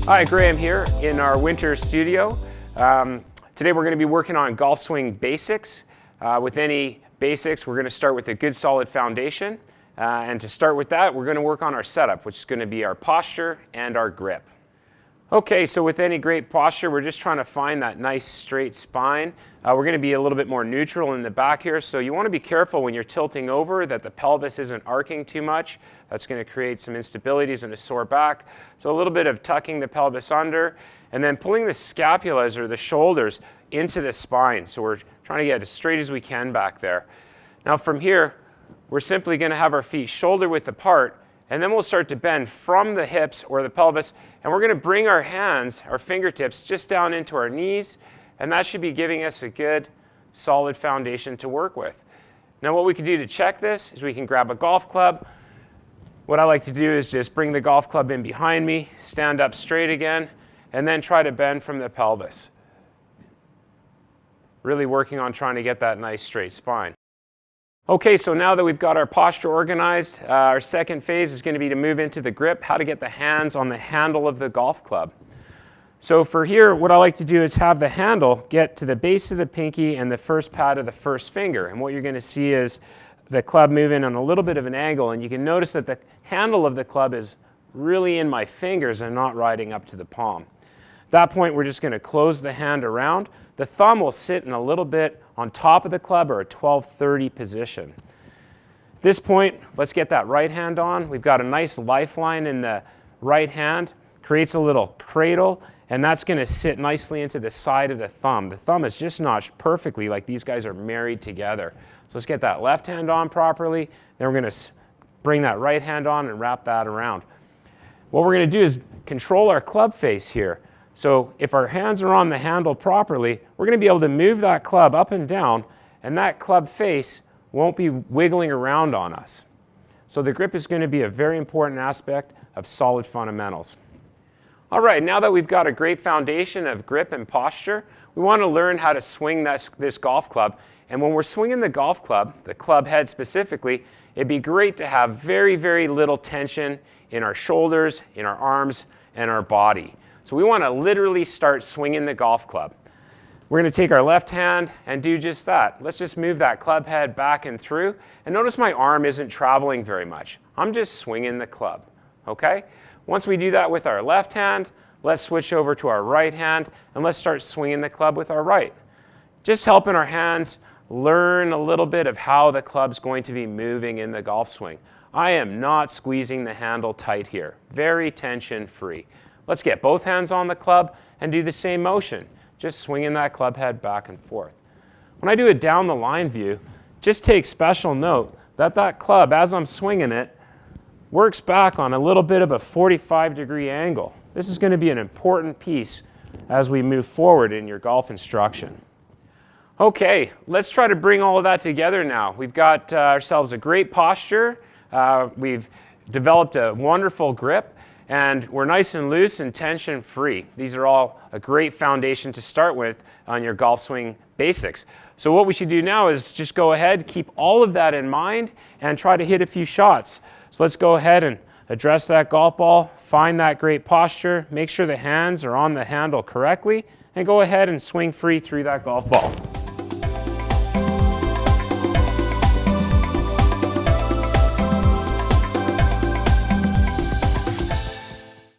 Hi, Graham here in our winter studio. Today we're going to be working on golf swing basics. With any basics, we're going to start with a good solid foundation. And to start with that, we're going to work on our setup, which is going to be our posture and our grip. Okay, so with any great posture, we're just trying to find that nice straight spine. We're going to be a little bit more neutral in the back here, so you want to be careful when you're tilting over that the pelvis isn't arcing too much. That's going to create some instabilities and a sore back. So a little bit of tucking the pelvis under and then pulling the scapulas or the shoulders into the spine. So we're trying to get as straight as we can back there. Now from here, we're simply going to have our feet shoulder width apart, and then we'll start to bend from the hips or the pelvis, and we're going to bring our hands, our fingertips, just down into our knees, and that should be giving us a good, solid foundation to work with. Now what we can do to check this is we can grab a golf club. What I like to do is just bring the golf club in behind me, stand up straight again, and then try to bend from the pelvis. Really working on trying to get that nice straight spine. Okay, so now that we've got our posture organized, our second phase is going to be to move into the grip, how to get the hands on the handle of the golf club. So for here, what I like to do is have the handle get to the base of the pinky and the first pad of the first finger. And what you're going to see is the club moving on a little bit of an angle, and you can notice that the handle of the club is really in my fingers and not riding up to the palm. At that point, we're just going to close the hand around. The thumb will sit in a little bit on top of the club or a 12-30 position. At this point, let's get that right hand on. We've got a nice lifeline in the right hand, creates a little cradle, and that's going to sit nicely into the side of the thumb. The thumb is just notched perfectly, like these guys are married together. So let's get that left hand on properly. Then we're going to bring that right hand on and wrap that around. What we're going to do is control our club face here. So if our hands are on the handle properly, we're going to be able to move that club up and down, and that club face won't be wiggling around on us. So the grip is going to be a very important aspect of solid fundamentals. All right, now that we've got a great foundation of grip and posture, we want to learn how to swing this golf club. And when we're swinging the golf club, the club head specifically, it'd be great to have very, very little tension in our shoulders, in our arms, and our body. So we want to literally start swinging the golf club. We're going to take our left hand and do just that. Let's just move that club head back and through. And notice my arm isn't traveling very much. I'm just swinging the club, okay? Once we do that with our left hand, let's switch over to our right hand and let's start swinging the club with our right. Just helping our hands learn a little bit of how the club's going to be moving in the golf swing. I am not squeezing the handle tight here. Very tension-free. Let's get both hands on the club and do the same motion, just swinging that club head back and forth. When I do a down the line view, just take special note that that club, as I'm swinging it, works back on a little bit of a 45-degree angle. This is going to be an important piece as we move forward in your golf instruction. Okay, let's try to bring all of that together now. We've got ourselves a great posture. We've developed a wonderful grip. And we're nice and loose and tension-free. These are all a great foundation to start with on your golf swing basics. So what we should do now is just go ahead, keep all of that in mind, and try to hit a few shots. So let's go ahead and address that golf ball, find that great posture, make sure the hands are on the handle correctly, and go ahead and swing free through that golf ball.